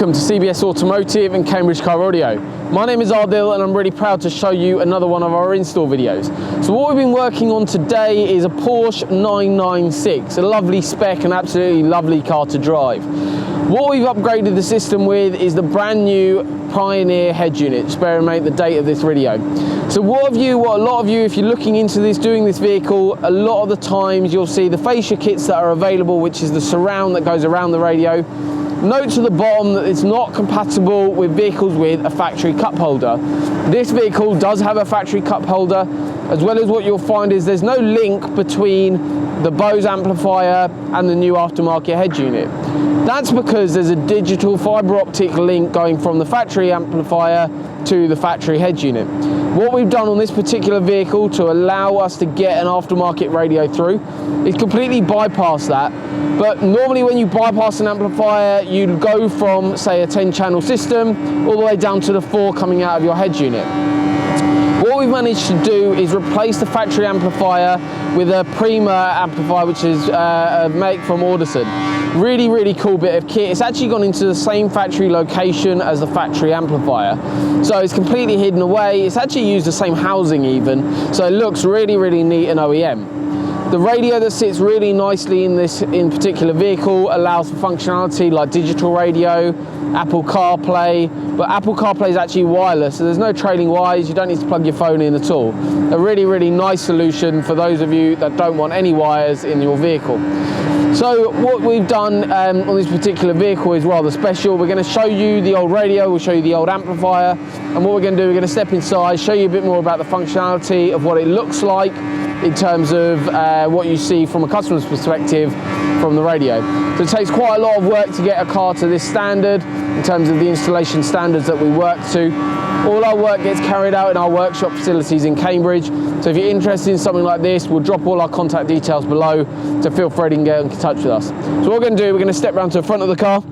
Welcome to CBS Automotive and Cambridge Car Audio. My name is Ardil and I'm really proud to show you another one of our install videos. So what we've been working on today is a Porsche 996, a lovely spec and absolutely lovely car to drive. What we've upgraded the system with is the brand new Pioneer head unit. Just bear in mind the date of this video. So what a lot of you, if you're looking into this, doing this vehicle, a lot of the times you'll see the fascia kits that are available, which is the surround that goes around the radio. Note to the bottom that it's not compatible with vehicles with a factory cup holder. This vehicle does have a factory cup holder, as well as what you'll find is there's no link between the Bose amplifier and the new aftermarket head unit. That's because there's a digital fiber optic link going from the factory amplifier to the factory head unit. What we've done on this particular vehicle to allow us to get an aftermarket radio through is completely bypass that. But normally when you bypass an amplifier, you go from, say, a 10-channel system all the way down to the 4 coming out of your head unit. What we've managed to do is replace the factory amplifier with a Prima amplifier, which is a make from Audison. Really, really cool bit of kit. It's actually gone into the same factory location as the factory amplifier. So it's completely hidden away. It's actually used the same housing even. So it looks really, really neat and OEM. The radio that sits really nicely in this particular vehicle allows for functionality like digital radio, Apple CarPlay, but Apple CarPlay is actually wireless, so there's no trailing wires, you don't need to plug your phone in at all. A really, really nice solution for those of you that don't want any wires in your vehicle. So what we've done on this particular vehicle is rather special. We're going to show you the old radio, we'll show you the old amplifier, and what we're going to do, we're going to step inside, show you a bit more about the functionality of what it looks like in terms of what you see from a customer's perspective from the radio. So it takes quite a lot of work to get a car to this standard in terms of the installation standards that we work to. All our work gets carried out in our workshop facilities in Cambridge. So if you're interested in something like this, we'll drop all our contact details below, so feel free to get in touch with us. So what we're going to do, we're going to step around to the front of the car.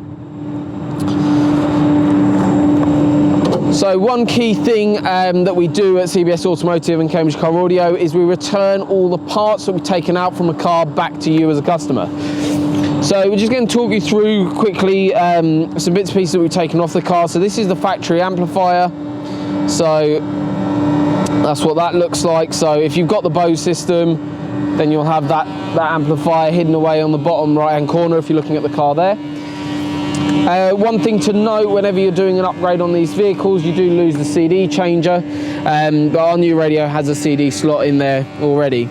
So one key thing that we do at CBS Automotive and Cambridge Car Audio is we return all the parts that we've taken out from a car back to you as a customer. So we're just going to talk you through quickly some bits and pieces that we've taken off the car. So this is the factory amplifier. So that's what that looks like. So if you've got the Bose system, then you'll have that amplifier hidden away on the bottom right hand corner if you're looking at the car there. One thing to note, whenever you're doing an upgrade on these vehicles, you do lose the CD changer, but our new radio has a CD slot in there already.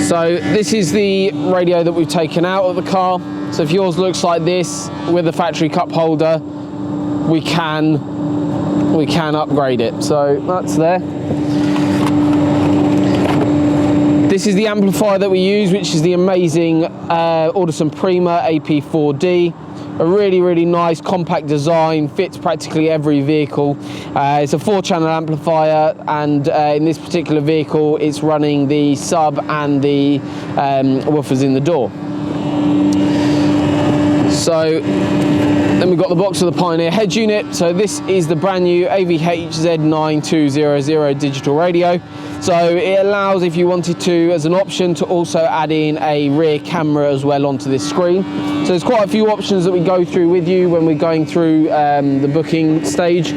So this is the radio that we've taken out of the car. So if yours looks like this with a factory cup holder, we can upgrade it. So that's there. This is the amplifier that we use, which is the amazing Audison Prima AP4D. A really, really nice compact design, fits practically every vehicle. It's a 4-channel amplifier, and in this particular vehicle, it's running the sub and the woofers in the door. So then we've got the box of the Pioneer head unit. So this is the brand new AVH-Z9200 digital radio. So it allows, if you wanted to, as an option, to also add in a rear camera as well onto this screen. So there's quite a few options that we go through with you when we're going through the booking stage.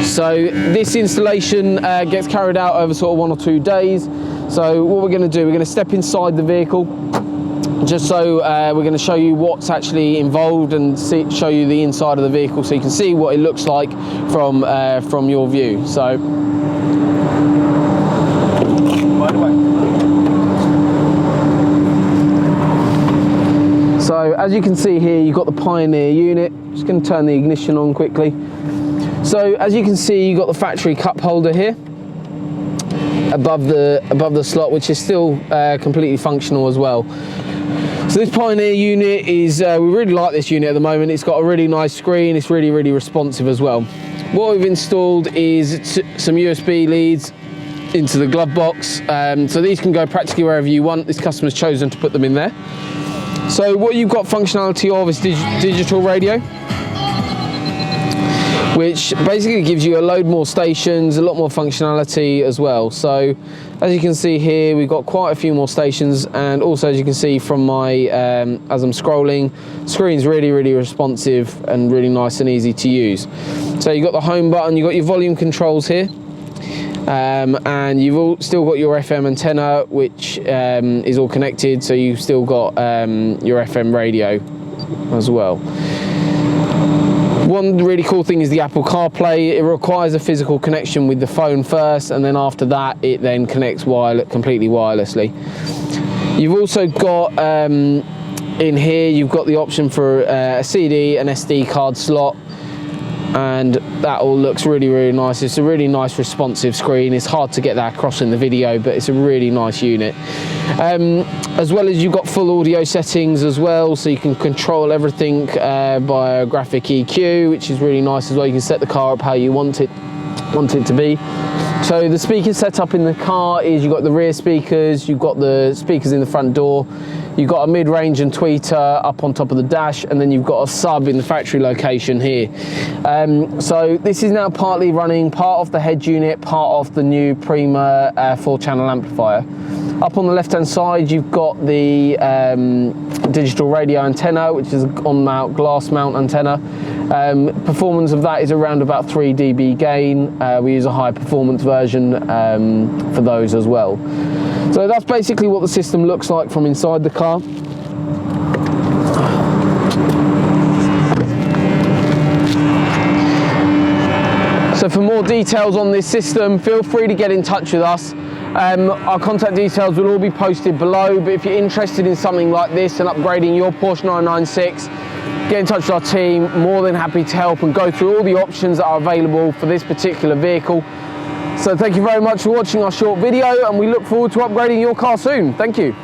So this installation gets carried out over sort of 1 or 2 days. So what we're going to do, we're going to step inside the vehicle, just so we're going to show you what's actually involved and show you the inside of the vehicle so you can see what it looks like from your view. So as you can see here, you've got the Pioneer unit. Just going to turn the ignition on quickly. So as you can see, you've got the factory cup holder here above the slot, which is still completely functional as well. So this Pioneer unit is, we really like this unit at the moment. It's got a really nice screen. It's really, really responsive as well. What we've installed is some USB leads into the glove box. So these can go practically wherever you want. This customer's chosen to put them in there. So what you've got functionality of is digital radio. which basically gives you a load more stations, a lot more functionality as well. So as you can see here, we've got quite a few more stations, and also as you can see from my as I'm scrolling, screen's really responsive and really nice and easy to use. So you've got the home button, you've got your volume controls here, and you've still got your FM antenna, which is all connected, so you've still got your FM radio as well. One really cool thing is the Apple CarPlay. It requires a physical connection with the phone first, and then after that it then connects completely wirelessly. You've also got in here, you've got the option for a CD and SD card slot, and that all looks really nice. It's a really nice responsive screen. It's hard to get that across in the video, but it's a really nice unit. As well as you've got full audio settings as well, so you can control everything by a graphic EQ, which is really nice as well. You can set the car up how you want it to be. So the speaker setup in the car is, you've got the rear speakers, you've got the speakers in the front door, you've got a mid-range and tweeter up on top of the dash, and then you've got a sub in the factory location here. So this is now partly running part of the head unit, part of the new Prima 4-channel amplifier. Up on the left-hand side, you've got the digital radio antenna, which is an on-mount glass mount antenna. Performance of that is around about 3 dB gain. We use a high performance version for those as well. So that's basically what the system looks like from inside the car. So for more details on this system, feel free to get in touch with us. Our contact details will all be posted below, but if you're interested in something like this and upgrading your Porsche 996, get in touch with our team. More than happy to help and go through all the options that are available for this particular vehicle. So thank you very much for watching our short video, and we look forward to upgrading your car soon. Thank you.